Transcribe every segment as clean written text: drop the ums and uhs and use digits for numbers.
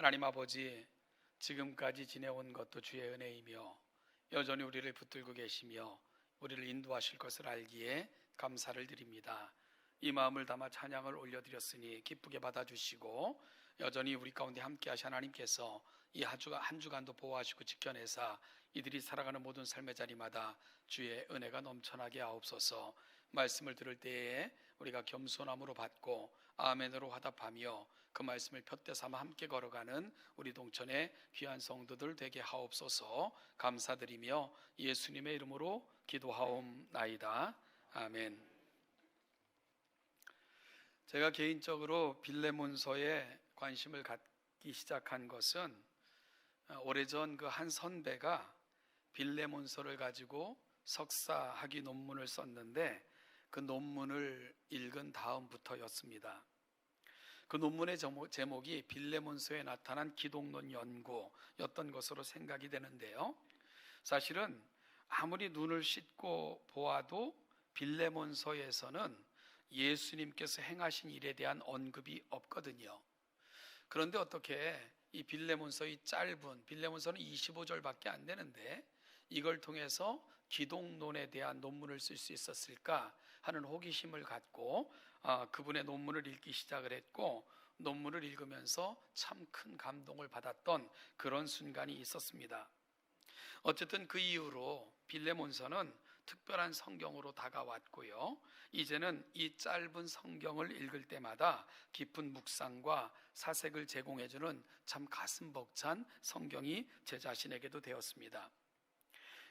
하나님 아버지, 지금까지 지내온 것도 주의 은혜이며 여전히 우리를 붙들고 계시며 우리를 인도하실 것을 알기에 감사를 드립니다. 이 마음을 담아 찬양을 올려드렸으니 기쁘게 받아주시고 여전히 우리 가운데 함께 하신 하나님께서 이 한 주간도 보호하시고 지켜내사 이들이 살아가는 모든 삶의 자리마다 주의 은혜가 넘쳐나게 하옵소서. 말씀을 들을 때에 우리가 겸손함으로 받고 아멘으로 화답하며 그 말씀을 푯대 삼아 함께 걸어가는 우리 동천의 귀한 성도들 되게 하옵소서. 감사드리며 예수님의 이름으로 기도하옵나이다. 아멘. 제가 개인적으로 빌레몬서에 관심을 갖기 시작한 것은 오래전 그 한 선배가 빌레몬서를 가지고 석사학위 논문을 썼는데 그 논문을 읽은 다음부터였습니다. 그 논문의 제목이 빌레몬서에 나타난 기독론 연구였던 것으로 생각이 되는데요. 사실은 아무리 눈을 씻고 보아도 빌레몬서에서는 예수님께서 행하신 일에 대한 언급이 없거든요. 그런데 어떻게 이 빌레몬서의 빌레몬서는 25절밖에 안 되는데 이걸 통해서 기독론에 대한 논문을 쓸 수 있었을까 하는 호기심을 갖고 그분의 논문을 읽기 시작을 했고, 논문을 읽으면서 참 큰 감동을 받았던 그런 순간이 있었습니다. 어쨌든 그 이후로 빌레몬서는 특별한 성경으로 다가왔고요. 이제는 이 짧은 성경을 읽을 때마다 깊은 묵상과 사색을 제공해주는 참 가슴 벅찬 성경이 제 자신에게도 되었습니다.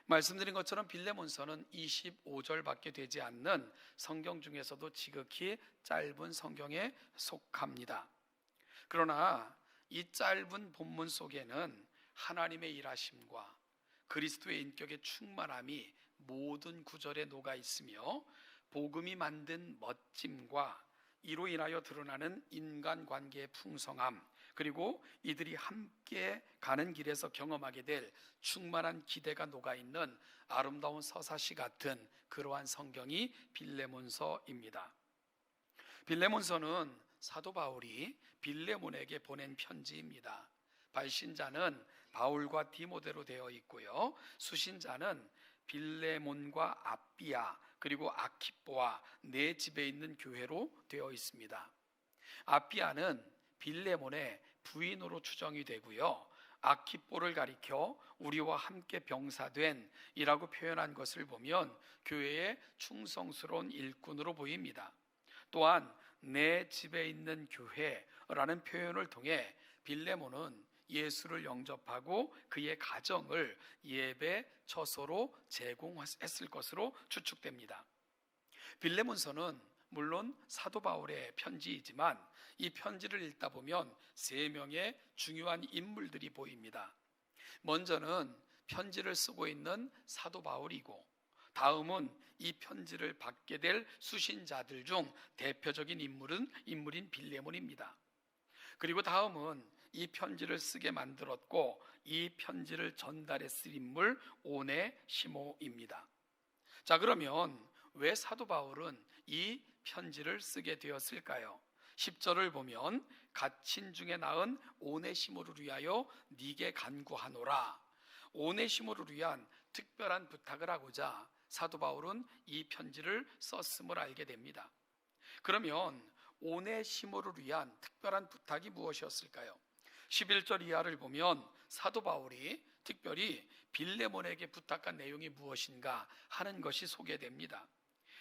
말씀드린 것처럼 빌레몬서는 25절밖에 되지 않는 성경 중에서도 지극히 짧은 성경에 속합니다. 그러나 이 짧은 본문 속에는 하나님의 일하심과 그리스도의 인격의 충만함이 모든 구절에 녹아 있으며 복음이 만든 멋짐과 이로 인하여 드러나는 인간관계의 풍성함, 그리고 이들이 함께 가는 길에서 경험하게 될 충만한 기대가 녹아있는 아름다운 서사시 같은 그러한 성경이 빌레몬서입니다. 빌레몬서는 사도 바울이 빌레몬에게 보낸 편지입니다. 발신자는 바울과 디모데로 되어 있고요, 수신자는 빌레몬과 아삐아 그리고 아키뽀와 네 집에 있는 교회로 되어 있습니다. 아삐아는 빌레몬의 부인으로 추정이 되고요, 아키뽀를 가리켜 우리와 함께 병사된 이라고 표현한 것을 보면 교회의 충성스러운 일꾼으로 보입니다. 또한 내 집에 있는 교회라는 표현을 통해 빌레몬은 예수를 영접하고 그의 가정을 예배 처소로 제공했을 것으로 추측됩니다. 빌레몬서는 물론 사도 바울의 편지이지만 이 편지를 읽다 보면 세 명의 중요한 인물들이 보입니다. 먼저는 편지를 쓰고 있는 사도 바울이고, 다음은 이 편지를 받게 될 수신자들 중 대표적인 인물인 빌레몬입니다. 그리고 다음은 이 편지를 쓰게 만들었고 이 편지를 전달했을 인물 오네시모입니다. 자, 그러면 왜 사도 바울은 이 편지를 쓰게 되었을까요? 10절을 보면 갇힌 중에 낳은 오네시모를 위하여 네게 간구하노라. 오네시모를 위한 특별한 부탁을 하고자 사도 바울은 이 편지를 썼음을 알게 됩니다. 그러면 오네시모를 위한 특별한 부탁이 무엇이었을까요? 11절 이하를 보면 사도 바울이 특별히 빌레몬에게 부탁한 내용이 무엇인가 하는 것이 소개됩니다.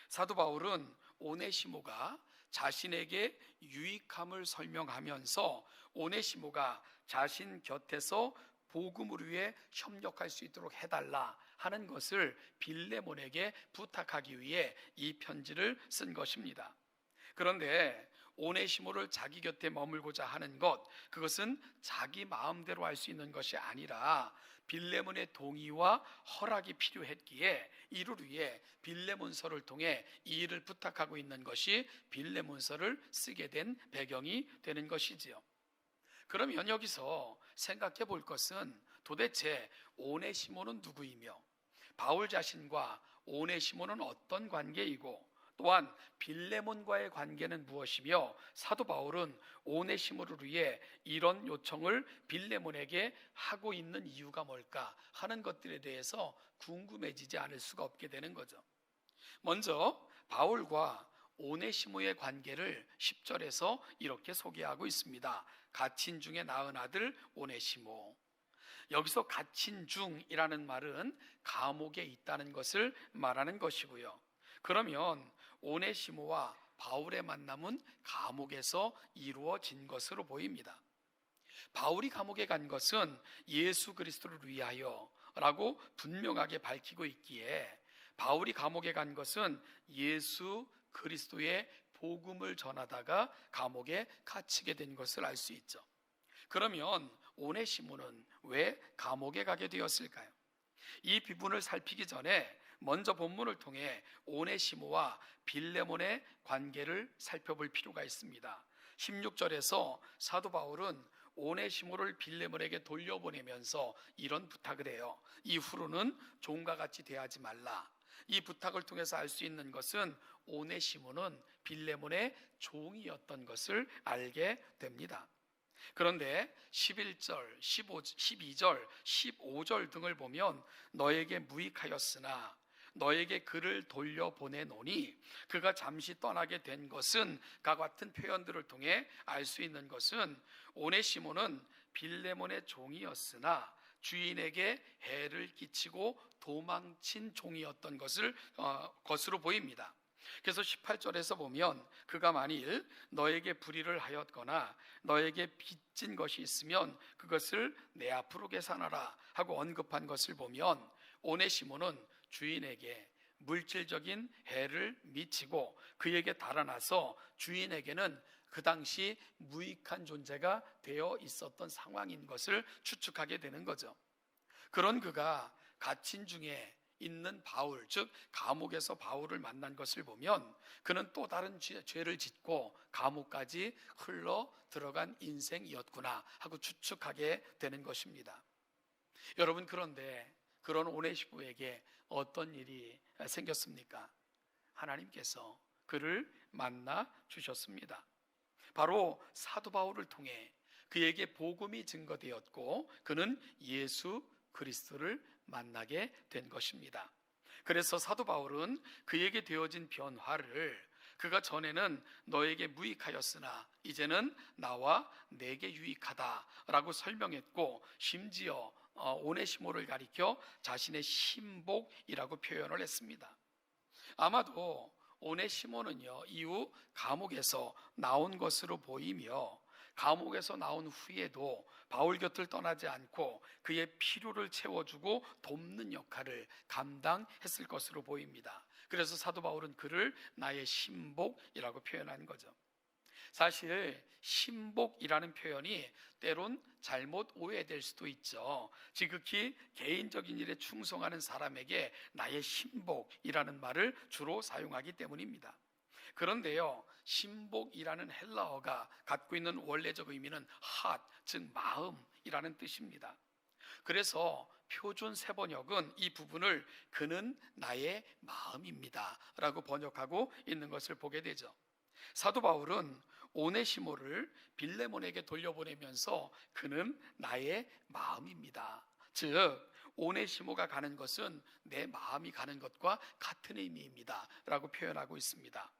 사도 바울은 오네시모가 자신에게 유익함을 설명하면서 오네시모가 자신 곁에서 복음을 위해 협력할 수 있도록 해달라 하는 것을 빌레몬에게 부탁하기 위해 이 편지를 쓴 것입니다. 그런데 오네시모를 자기 곁에 머물고자 하는 것, 그것은 자기 마음대로 할 수 있는 것이 아니라 빌레몬의 동의와 허락이 필요했기에 이를 위해 빌레몬서를 통해 이 일을 부탁하고 있는 것이 빌레몬서를 쓰게 된 배경이 되는 것이지요. 그러면 여기서 생각해 볼 것은 도대체 오네시모는 누구이며 바울 자신과 오네시모는 어떤 관계이고 또한 빌레몬과의 관계는 무엇이며 사도 바울은 오네시모를 위해 이런 요청을 빌레몬에게 하고 있는 이유가 뭘까 하는 것들에 대해서 궁금해지지 않을 수가 없게 되는 거죠. 먼저 바울과 오네시모의 관계를 10절에서 이렇게 소개하고 있습니다. 갇힌 중에 낳은 아들 오네시모. 여기서 갇힌 중이라는 말은 감옥에 있다는 것을 말하는 것이고요. 그러면 오네시모와 바울의 만남은 감옥에서 이루어진 것으로 보입니다. 바울이 감옥에 간 것은 예수 그리스도를 위하여 라고 분명하게 밝히고 있기에 바울이 감옥에 간 것은 예수 그리스도의 복음을 전하다가 감옥에 갇히게 된 것을 알 수 있죠. 그러면 오네시모는 왜 감옥에 가게 되었을까요? 이 부분을 살피기 전에 먼저 본문을 통해 오네시모와 빌레몬의 관계를 살펴볼 필요가 있습니다. 16절에서 사도 바울은 오네시모를 빌레몬에게 돌려보내면서 이런 부탁을 해요. 이후로는 종과 같이 대하지 말라. 이 부탁을 통해서 알 수 있는 것은 오네시모는 빌레몬의 종이었던 것을 알게 됩니다. 그런데 11절, 12절, 15절 등을 보면 너에게 무익하였으나 너에게 그를 돌려보내노니 그가 잠시 떠나게 된 것은 가 같은 표현들을 통해 알 수 있는 것은 오네시모는 빌레몬의 종이었으나 주인에게 해를 끼치고 도망친 종이었던 것으로 보입니다. 그래서 18절에서 보면 그가 만일 너에게 불의를 하였거나 너에게 빚진 것이 있으면 그것을 내 앞으로 계산하라 하고 언급한 것을 보면 오네시모는 주인에게 물질적인 해를 미치고 그에게 달아나서 주인에게는 그 당시 무익한 존재가 되어 있었던 상황인 것을 추측하게 되는 거죠. 그런 그가 갇힌 중에 있는 바울, 즉 감옥에서 바울을 만난 것을 보면 그는 또 다른 죄를 짓고 감옥까지 흘러 들어간 인생이었구나 하고 추측하게 되는 것입니다. 여러분, 그런데 그런 오네시모에게 어떤 일이 생겼습니까? 하나님께서 그를 만나 주셨습니다. 바로 사도 바울을 통해 그에게 복음이 증거되었고 그는 예수 그리스도를 만나게 된 것입니다. 그래서 사도 바울은 그에게 되어진 변화를 그가 전에는 너에게 무익하였으나 이제는 나와 내게 유익하다라고 설명했고 심지어 오네시모를 가리켜 자신의 신복이라고 표현을 했습니다. 아마도 오네시모는요 이후 감옥에서 나온 것으로 보이며 감옥에서 나온 후에도 바울 곁을 떠나지 않고 그의 필요를 채워주고 돕는 역할을 감당했을 것으로 보입니다. 그래서 사도 바울은 그를 나의 신복이라고 표현한 거죠. 사실 신복이라는 표현이 때론 잘못 오해될 수도 있죠. 지극히 개인적인 일에 충성하는 사람에게 나의 신복이라는 말을 주로 사용하기 때문입니다. 그런데요, 신복이라는 헬라어가 갖고 있는 원래적 의미는 heart, 즉 마음이라는 뜻입니다. 그래서 표준 세번역은 이 부분을 그는 나의 마음입니다 라고 번역하고 있는 것을 보게 되죠. 사도 바울은 오네시모를 빌레몬에게 돌려보내면서 그는 나의 마음입니다. 즉 오네시모가 가는 것은 내 마음이 가는 것과 같은 의미입니다 라고 표현하고 있습니다.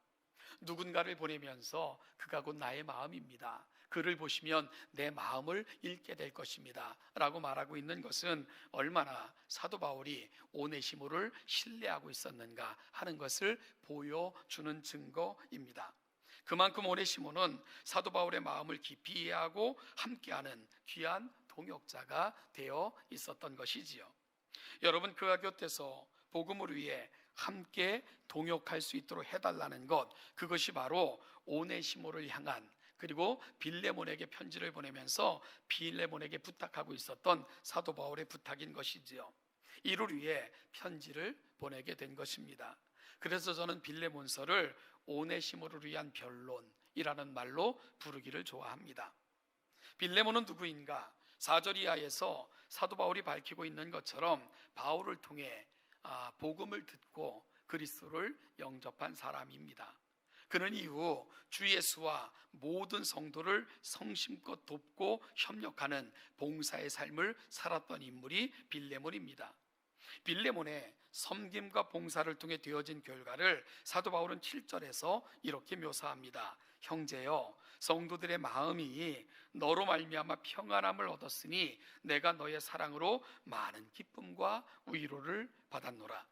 누군가를 보내면서 그가 곧 나의 마음입니다. 그를 보시면 내 마음을 읽게 될 것입니다 라고 말하고 있는 것은 얼마나 사도 바울이 오네시모를 신뢰하고 있었는가 하는 것을 보여주는 증거입니다. 그만큼 오네시모는 사도 바울의 마음을 깊이 이해하고 함께하는 귀한 동역자가 되어 있었던 것이지요. 여러분, 그가 곁에서 복음을 위해 함께 동역할 수 있도록 해달라는 것, 그것이 바로 오네시모를 향한 그리고 빌레몬에게 편지를 보내면서 빌레몬에게 부탁하고 있었던 사도 바울의 부탁인 것이지요. 이를 위해 편지를 보내게 된 것입니다. 그래서 저는 빌레몬서를 오네시모를 위한 변론이라는 말로 부르기를 좋아합니다. 빌레몬은 누구인가? 4절 이하에서 사도 바울이 밝히고 있는 것처럼 바울을 통해 복음을 듣고 그리스도를 영접한 사람입니다. 그는 이후 주 예수와 모든 성도를 성심껏 돕고 협력하는 봉사의 삶을 살았던 인물이 빌레몬입니다. 빌레몬의 섬김과 봉사를 통해 되어진 결과를 사도 바울은 7절에서 이렇게 묘사합니다. 형제여, 성도들의 마음이 너로 말미암아 평안함을 얻었으니 내가 너의 사랑으로 많은 기쁨과 위로를 받았노라.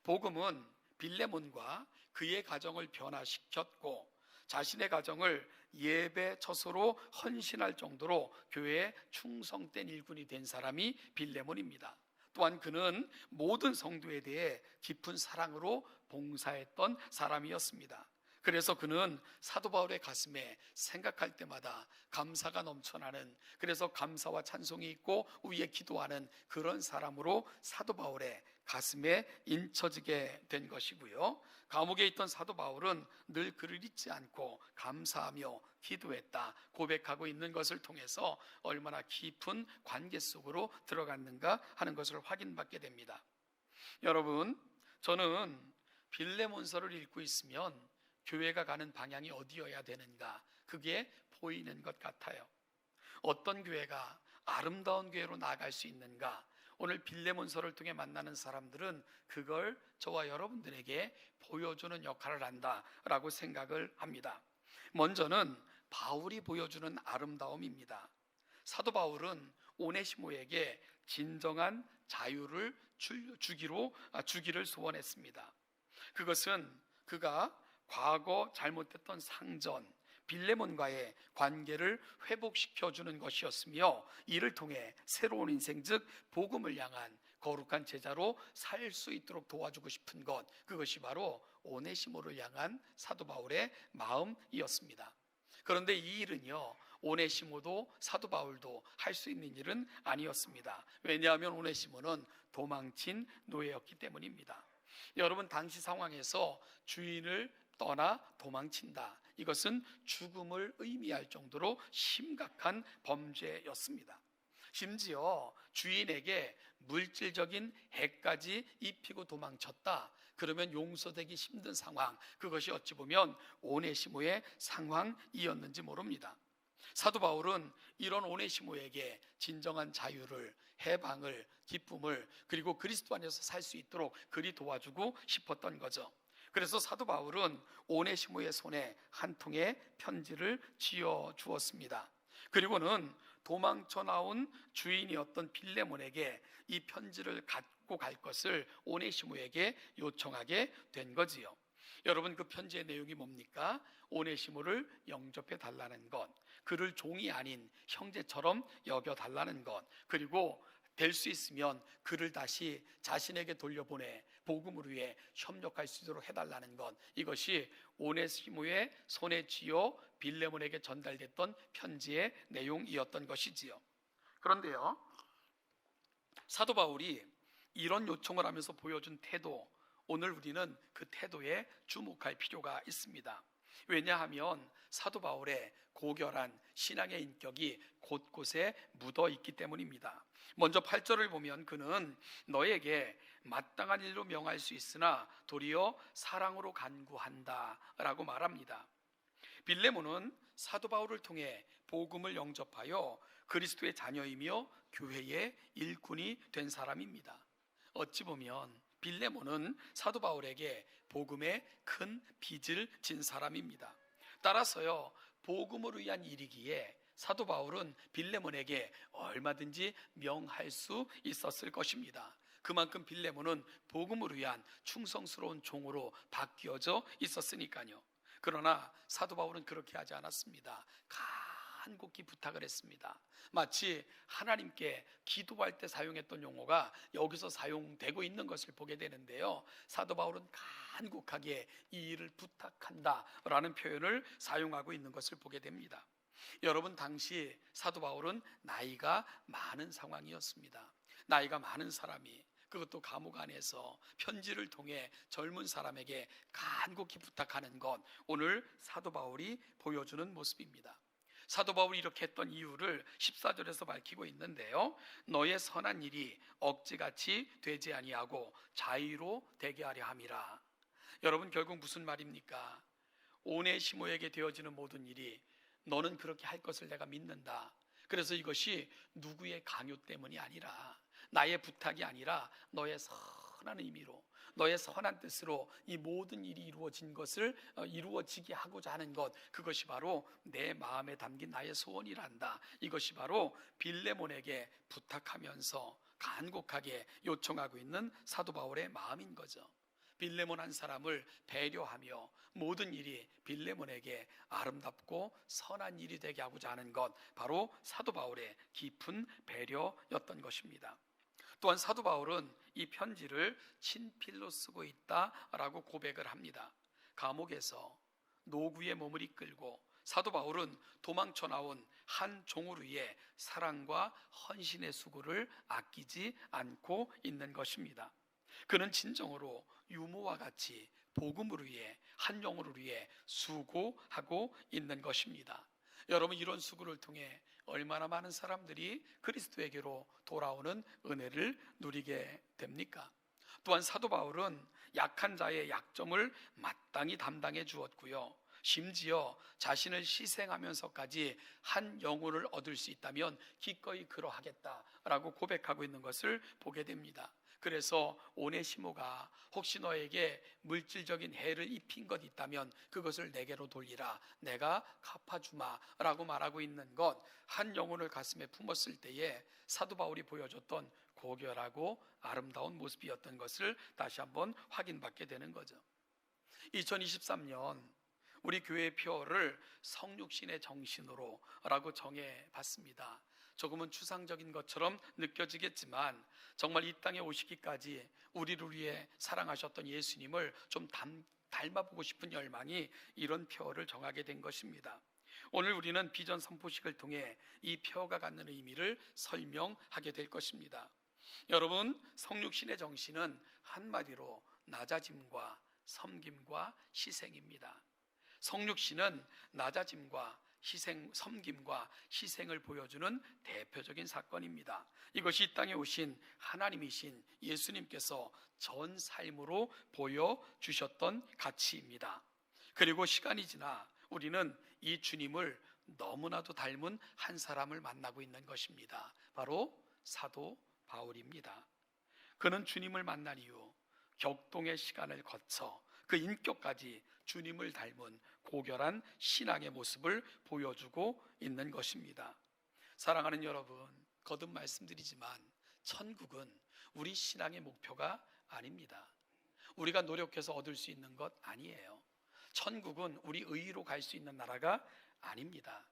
복음은 빌레몬과 그의 가정을 변화시켰고 자신의 가정을 예배 처소로 헌신할 정도로 교회에 충성된 일꾼이 된 사람이 빌레몬입니다. 또한 그는 모든 성도에 대해 깊은 사랑으로 봉사했던 사람이었습니다. 그래서 그는 사도 바울의 가슴에 생각할 때마다 감사가 넘쳐나는, 그래서 감사와 찬송이 있고 위에 기도하는 그런 사람으로 사도 바울의 가슴에 인쳐지게 된 것이고요. 감옥에 있던 사도 바울은 늘 그를 잊지 않고 감사하며 기도했다 고백하고 있는 것을 통해서 얼마나 깊은 관계 속으로 들어갔는가 하는 것을 확인받게 됩니다. 여러분, 저는 빌레몬서를 읽고 있으면 교회가 가는 방향이 어디여야 되는가, 그게 보이는 것 같아요. 어떤 교회가 아름다운 교회로 나아갈 수 있는가, 오늘 빌레몬서를 통해 만나는 사람들은 그걸 저와 여러분들에게 보여주는 역할을 한다라고 생각을 합니다. 먼저는 바울이 보여주는 아름다움입니다. 사도 바울은 오네시모에게 진정한 자유를 주기를 소원했습니다. 그것은 그가 과거 잘못됐던 상전 빌레몬과의 관계를 회복시켜주는 것이었으며, 이를 통해 새로운 인생, 즉 복음을 향한 거룩한 제자로 살 수 있도록 도와주고 싶은 것, 그것이 바로 오네시모를 향한 사도 바울의 마음이었습니다. 그런데 이 일은요, 오네시모도 사도 바울도 할 수 있는 일은 아니었습니다. 왜냐하면 오네시모는 도망친 노예였기 때문입니다. 여러분, 당시 상황에서 주인을 떠나 도망친다, 이것은 죽음을 의미할 정도로 심각한 범죄였습니다. 심지어 주인에게 물질적인 해까지 입히고 도망쳤다, 그러면 용서되기 힘든 상황, 그것이 어찌 보면 오네시모의 상황이었는지 모릅니다. 사도 바울은 이런 오네시모에게 진정한 자유를, 해방을, 기쁨을, 그리고 그리스도 안에서 살 수 있도록 그리 도와주고 싶었던 거죠. 그래서 사도 바울은 오네시모의 손에 한 통의 편지를 쥐어 주었습니다. 그리고는 도망쳐 나온 주인이었던 빌레몬에게 이 편지를 갖고 갈 것을 오네시모에게 요청하게 된 거지요. 여러분, 그 편지의 내용이 뭡니까? 오네시모를 영접해 달라는 것, 그를 종이 아닌 형제처럼 여겨 달라는 것, 그리고 될 수 있으면 그를 다시 자신에게 돌려보내 복음을 위해 협력할 수 있도록 해달라는 것, 이것이 오네시모의 손에 쥐어 빌레몬에게 전달됐던 편지의 내용이었던 것이지요. 그런데요, 사도 바울이 이런 요청을 하면서 보여준 태도, 오늘 우리는 그 태도에 주목할 필요가 있습니다. 왜냐하면 사도 바울의 고결한 신앙의 인격이 곳곳에 묻어 있기 때문입니다. 먼저 8절을 보면 그는 너에게 마땅한 일로 명할 수 있으나 도리어 사랑으로 간구한다 라고 말합니다. 빌레몬은 사도 바울을 통해 복음을 영접하여 그리스도의 자녀이며 교회의 일꾼이 된 사람입니다. 어찌 보면 빌레몬은 사도 바울에게 복음의 큰 빚을 진 사람입니다. 따라서요, 복음을 위한 일이기에 사도 바울은 빌레몬에게 얼마든지 명할 수 있었을 것입니다. 그만큼 빌레몬은 복음을 위한 충성스러운 종으로 바뀌어져 있었으니까요. 그러나 사도 바울은 그렇게 하지 않았습니다. 간곡히 부탁을 했습니다. 마치 하나님께 기도할 때 사용했던 용어가 여기서 사용되고 있는 것을 보게 되는데요, 사도 바울은 간곡하게 이 일을 부탁한다 라는 표현을 사용하고 있는 것을 보게 됩니다. 여러분, 당시 사도 바울은 나이가 많은 상황이었습니다. 나이가 많은 사람이, 그것도 감옥 안에서 편지를 통해 젊은 사람에게 간곡히 부탁하는 것, 오늘 사도 바울이 보여주는 모습입니다. 사도 바울이 이렇게 했던 이유를 14절에서 밝히고 있는데요, 너의 선한 일이 억지같이 되지 아니하고 자의로 되게 하려 함이라. 여러분, 결국 무슨 말입니까? 오네시모에게 되어지는 모든 일이 너는 그렇게 할 것을 내가 믿는다. 그래서 이것이 누구의 강요 때문이 아니라, 나의 부탁이 아니라 너의 선한 의미로, 너의 선한 뜻으로 이 모든 일이 이루어진 것을 이루어지게 하고자 하는 것, 그것이 바로 내 마음에 담긴 나의 소원이란다. 이것이 바로 빌레몬에게 부탁하면서 간곡하게 요청하고 있는 사도 바울의 마음인 거죠. 빌레몬 한 사람을 배려하며 모든 일이 빌레몬에게 아름답고 선한 일이 되게 하고자 하는 것, 바로 사도 바울의 깊은 배려였던 것입니다. 또한 사도 바울은 이 편지를 친필로 쓰고 있다라고 고백을 합니다. 감옥에서 노구의 몸을 이끌고 사도 바울은 도망쳐 나온 한 종을 위해 사랑과 헌신의 수고를 아끼지 않고 있는 것입니다. 그는 진정으로 유모와 같이 복음을 위해, 한 영혼을 위해 수고하고 있는 것입니다. 여러분, 이런 수고를 통해 얼마나 많은 사람들이 그리스도에게로 돌아오는 은혜를 누리게 됩니까? 또한 사도 바울은 약한 자의 약점을 마땅히 담당해 주었고요, 심지어 자신을 희생하면서까지 한 영혼을 얻을 수 있다면 기꺼이 그러하겠다라고 고백하고 있는 것을 보게 됩니다. 그래서 오네시모가 혹시 너에게 물질적인 해를 입힌 것 있다면 그것을 내게로 돌리라, 내가 갚아주마 라고 말하고 있는 것, 한 영혼을 가슴에 품었을 때에 사도 바울이 보여줬던 고결하고 아름다운 모습이었던 것을 다시 한번 확인받게 되는 거죠. 2023년 우리 교회의 표어를 성육신의 정신으로 라고 정해봤습니다. 조금은 추상적인 것처럼 느껴지겠지만 정말 이 땅에 오시기까지 우리를 위해 사랑하셨던 예수님을 좀 닮아보고 싶은 열망이 이런 표어를 정하게 된 것입니다. 오늘 우리는 비전 선포식을 통해 이 표어가 갖는 의미를 설명하게 될 것입니다. 여러분, 성육신의 정신은 한마디로 낮아짐과 섬김과 희생입니다. 성육신은 낮아짐과 희생, 섬김과 희생을 보여주는 대표적인 사건입니다. 이것이 이 땅에 오신 하나님이신 예수님께서 전 삶으로 보여주셨던 가치입니다. 그리고 시간이 지나 우리는 이 주님을 너무나도 닮은 한 사람을 만나고 있는 것입니다. 바로 사도 바울입니다. 그는 주님을 만난 이후 격동의 시간을 거쳐 그 인격까지 주님을 닮은 고결한 신앙의 모습을 보여주고 있는 것입니다. 사랑하는 여러분, 거듭 말씀드리지만 천국은 우리 신앙의 목표가 아닙니다. 우리가 노력해서 얻을 수 있는 것 아니에요. 천국은 우리 의로 갈 수 있는 나라가 아닙니다.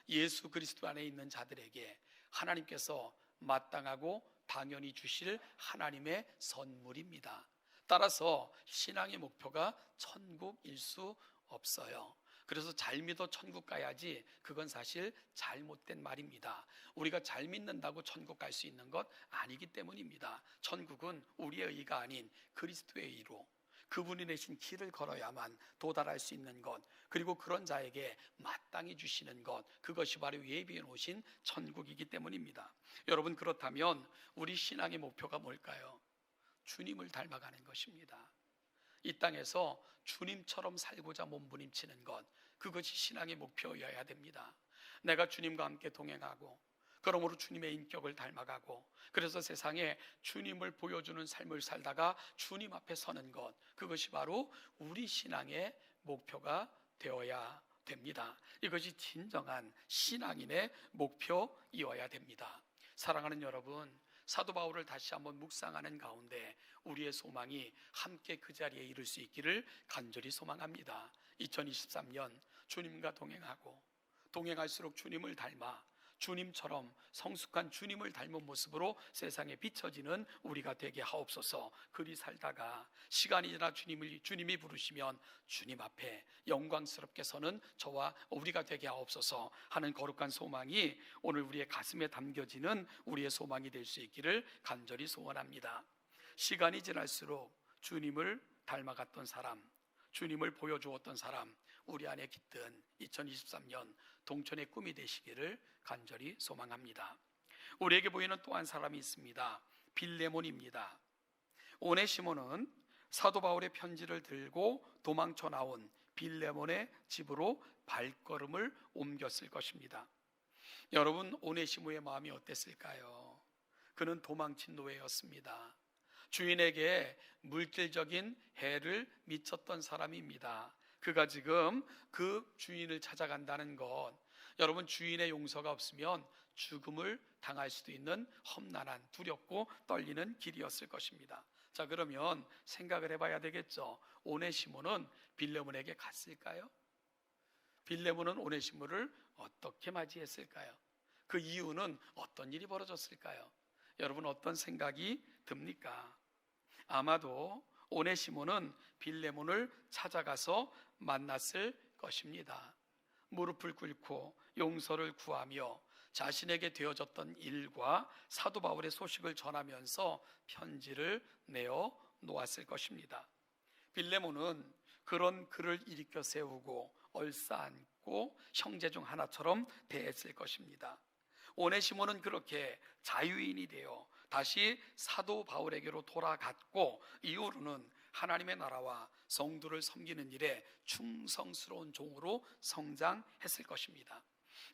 예수 그리스도 안에 있는 자들에게 하나님께서 마땅하고 당연히 주실 하나님의 선물입니다. 따라서 신앙의 목표가 천국일 수 없어요. 그래서 잘 믿어 천국 가야지, 그건 사실 잘못된 말입니다. 우리가 잘 믿는다고 천국 갈 수 있는 것 아니기 때문입니다. 천국은 우리의 의가 아닌 그리스도의 의로, 그분이 내신 길을 걸어야만 도달할 수 있는 것, 그리고 그런 자에게 마땅히 주시는 것, 그것이 바로 예비해 놓으신 천국이기 때문입니다. 여러분, 그렇다면 우리 신앙의 목표가 뭘까요? 주님을 닮아가는 것입니다. 이 땅에서 주님처럼 살고자 몸부림치는 것, 그것이 신앙의 목표여야 됩니다. 내가 주님과 함께 동행하고, 그러므로 주님의 인격을 닮아가고, 그래서 세상에 주님을 보여주는 삶을 살다가 주님 앞에 서는 것, 그것이 바로 우리 신앙의 목표가 되어야 됩니다. 이것이 진정한 신앙인의 목표이어야 됩니다. 사랑하는 여러분, 사도 바울을 다시 한번 묵상하는 가운데 우리의 소망이 함께 그 자리에 이를 수 있기를 간절히 소망합니다. 2023년 주님과 동행할수록 주님을 닮아 주님처럼 성숙한 주님을 닮은 모습으로 세상에 비춰지는 우리가 되게 하옵소서. 그리 살다가 시간이 지나 주님이 부르시면 주님 앞에 영광스럽게 서는 저와 우리가 되게 하옵소서 하는 거룩한 소망이 오늘 우리의 가슴에 담겨지는 우리의 소망이 될 수 있기를 간절히 소원합니다. 시간이 지날수록 주님을 닮아갔던 사람, 주님을 보여주었던 사람, 우리 안에 깃든 2023년 동천의 꿈이 되시기를 간절히 소망합니다. 우리에게 보이는 또 한 사람이 있습니다. 빌레몬입니다. 오네시모는 사도 바울의 편지를 들고 도망쳐 나온 빌레몬의 집으로 발걸음을 옮겼을 것입니다. 여러분, 오네시모의 마음이 어땠을까요? 그는 도망친 노예였습니다. 주인에게 물질적인 해를 미쳤던 사람입니다. 그가 지금 그 주인을 찾아간다는 것, 여러분, 주인의 용서가 없으면 죽음을 당할 수도 있는 험난한, 두렵고 떨리는 길이었을 것입니다. 자, 그러면 생각을 해봐야 되겠죠. 오네시모는 빌레몬에게 갔을까요? 빌레몬은 오네시모를 어떻게 맞이했을까요? 그 이유는 어떤 일이 벌어졌을까요? 여러분, 어떤 생각이 듭니까? 아마도 오네시모는 빌레몬을 찾아가서 만났을 것입니다. 무릎을 꿇고 용서를 구하며 자신에게 되어졌던 일과 사도 바울의 소식을 전하면서 편지를 내어 놓았을 것입니다. 빌레몬은 그런 그를 일으켜 세우고 얼싸안고 형제 중 하나처럼 대했을 것입니다. 오네시모는 그렇게 자유인이 되어 다시 사도 바울에게로 돌아갔고, 이후로는 하나님의 나라와 성도를 섬기는 일에 충성스러운 종으로 성장했을 것입니다.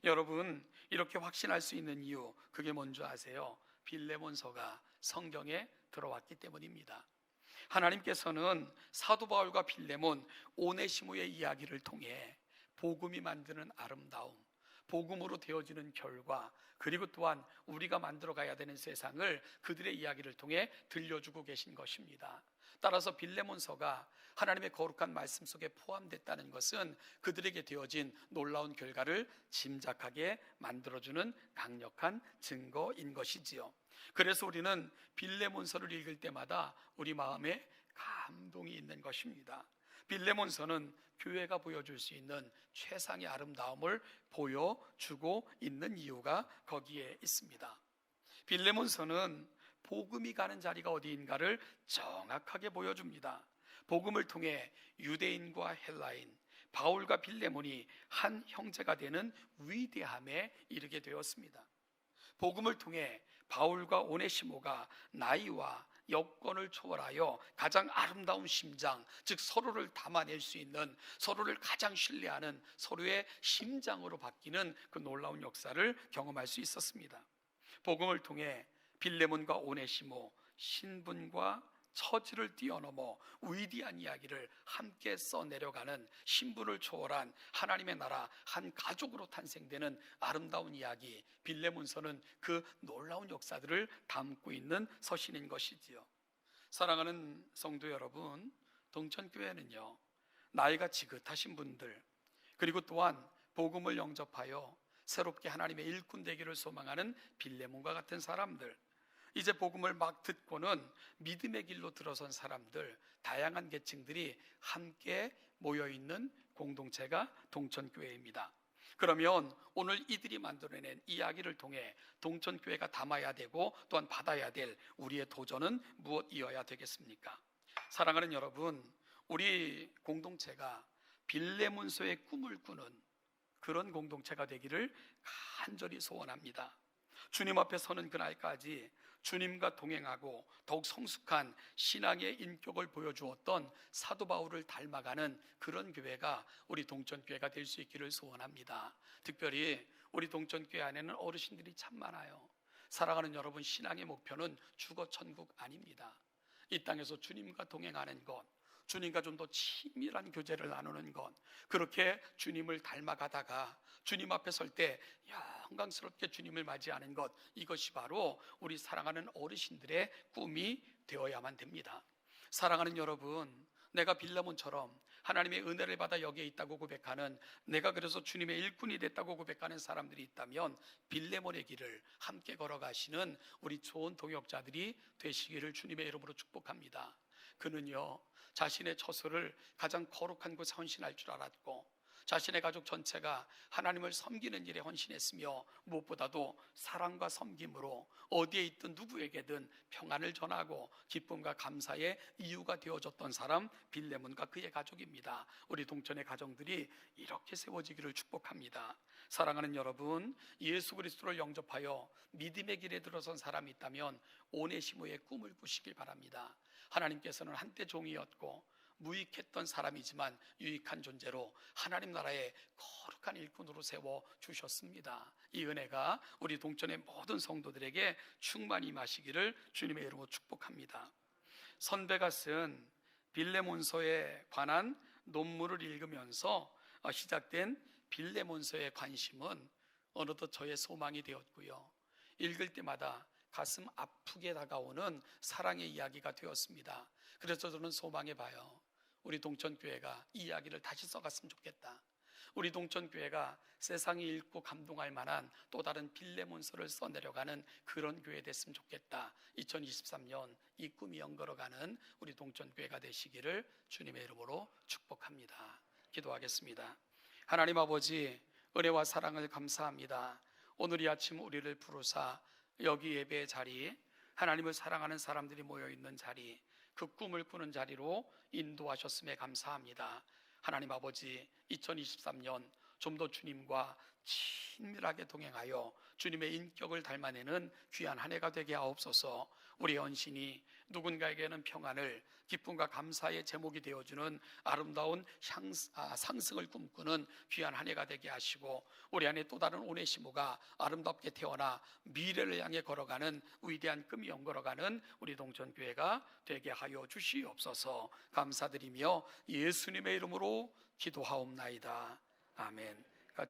여러분, 이렇게 확신할 수 있는 이유, 그게 뭔지 아세요? 빌레몬서가 성경에 들어왔기 때문입니다. 하나님께서는 사도 바울과 빌레몬, 오네시모의 이야기를 통해 복음이 만드는 아름다움, 복음으로 되어지는 결과, 그리고 또한 우리가 만들어가야 되는 세상을 그들의 이야기를 통해 들려주고 계신 것입니다. 따라서 빌레몬서가 하나님의 거룩한 말씀 속에 포함됐다는 것은 그들에게 되어진 놀라운 결과를 짐작하게 만들어주는 강력한 증거인 것이지요. 그래서 우리는 빌레몬서를 읽을 때마다 우리 마음에 감동이 있는 것입니다. 빌레몬서는 교회가 보여줄 수 있는 최상의 아름다움을 보여주고 있는 이유가 거기에 있습니다. 빌레몬서는 복음이 가는 자리가 어디인가를 정확하게 보여줍니다. 복음을 통해 유대인과 헬라인, 바울과 빌레몬이 한 형제가 되는 위대함에 이르게 되었습니다. 복음을 통해 바울과 오네시모가 나이와 여건을 초월하여 가장 아름다운 심장, 즉 서로를 담아낼 수 있는, 서로를 가장 신뢰하는 서로의 심장으로 바뀌는 그 놀라운 역사를 경험할 수 있었습니다. 복음을 통해 빌레몬과 오네시모, 신분과 처지를 뛰어넘어 위대한 이야기를 함께 써내려가는, 신분을 초월한 하나님의 나라 한 가족으로 탄생되는 아름다운 이야기, 빌레몬서는 그 놀라운 역사들을 담고 있는 서신인 것이지요. 사랑하는 성도 여러분, 동천교회는요, 나이가 지긋하신 분들, 그리고 또한 복음을 영접하여 새롭게 하나님의 일꾼 되기를 소망하는 빌레몬과 같은 사람들, 이제 복음을 막 듣고는 믿음의 길로 들어선 사람들, 다양한 계층들이 함께 모여있는 공동체가 동천교회입니다. 그러면 오늘 이들이 만들어낸 이야기를 통해 동천교회가 담아야 되고 또한 받아야 될 우리의 도전은 무엇이어야 되겠습니까? 사랑하는 여러분, 우리 공동체가 빌레몬서의 꿈을 꾸는 그런 공동체가 되기를 간절히 소원합니다. 주님 앞에 서는 그날까지 주님과 동행하고 더욱 성숙한 신앙의 인격을 보여주었던 사도 바울을 닮아가는 그런 교회가 우리 동천교회가 될 수 있기를 소원합니다. 특별히 우리 동천교회 안에는 어르신들이 참 많아요. 사랑하는 여러분, 신앙의 목표는 주거 천국 아닙니다. 이 땅에서 주님과 동행하는 것, 주님과 좀 더 친밀한 교제를 나누는 것, 그렇게 주님을 닮아가다가 주님 앞에 설 때 영광스럽게 주님을 맞이하는 것, 이것이 바로 우리 사랑하는 어르신들의 꿈이 되어야만 됩니다. 사랑하는 여러분, 내가 빌레몬처럼 하나님의 은혜를 받아 여기에 있다고 고백하는, 내가 그래서 주님의 일꾼이 됐다고 고백하는 사람들이 있다면 빌레몬의 길을 함께 걸어가시는 우리 좋은 동역자들이 되시기를 주님의 이름으로 축복합니다. 그는요, 자신의 처소를 가장 거룩한 곳에 헌신할 줄 알았고, 자신의 가족 전체가 하나님을 섬기는 일에 헌신했으며 무엇보다도 사랑과 섬김으로 어디에 있든 누구에게든 평안을 전하고 기쁨과 감사의 이유가 되어줬던 사람 빌레몬과 그의 가족입니다. 우리 동천의 가정들이 이렇게 세워지기를 축복합니다. 사랑하는 여러분, 예수 그리스도를 영접하여 믿음의 길에 들어선 사람이 있다면 오네시모의 꿈을 꾸시길 바랍니다. 하나님께서는 한때 종이었고 무익했던 사람이지만 유익한 존재로 하나님 나라의 거룩한 일꾼으로 세워 주셨습니다. 이 은혜가 우리 동천의 모든 성도들에게 충만히 임하시기를 주님의 이름으로 축복합니다. 선배가 쓴 빌레몬서에 관한 논문을 읽으면서 시작된 빌레몬서의 관심은 어느덧 저의 소망이 되었고요, 읽을 때마다 가슴 아프게 다가오는 사랑의 이야기가 되었습니다. 그래서 저는 소망해 봐요. 우리 동천교회가 이 이야기를 다시 써갔으면 좋겠다. 우리 동천교회가 세상이 읽고 감동할 만한 또 다른 빌레몬서를 써내려가는 그런 교회 됐으면 좋겠다. 2023년 이 꿈이 연걸어가는 우리 동천교회가 되시기를 주님의 이름으로 축복합니다. 기도하겠습니다. 하나님 아버지, 은혜와 사랑을 감사합니다. 오늘 이 아침 우리를 부르사 여기 예배의 자리, 하나님을 사랑하는 사람들이 모여있는 자리, 그 꿈을 꾸는 자리로 인도하셨음에 감사합니다. 하나님 아버지, 2023년 좀 더 주님과 친밀하게 동행하여 주님의 인격을 닮아내는 귀한 한 해가 되게 하옵소서. 우리 헌신이 누군가에게는 평안을, 기쁨과 감사의 제목이 되어주는 아름다운 상승을 꿈꾸는 귀한 한 해가 되게 하시고, 우리 안에 또 다른 오네시모가 아름답게 태어나 미래를 향해 걸어가는 위대한 꿈이 연걸어가는 우리 동천교회가 되게 하여 주시옵소서. 감사드리며 예수님의 이름으로 기도하옵나이다. 아멘.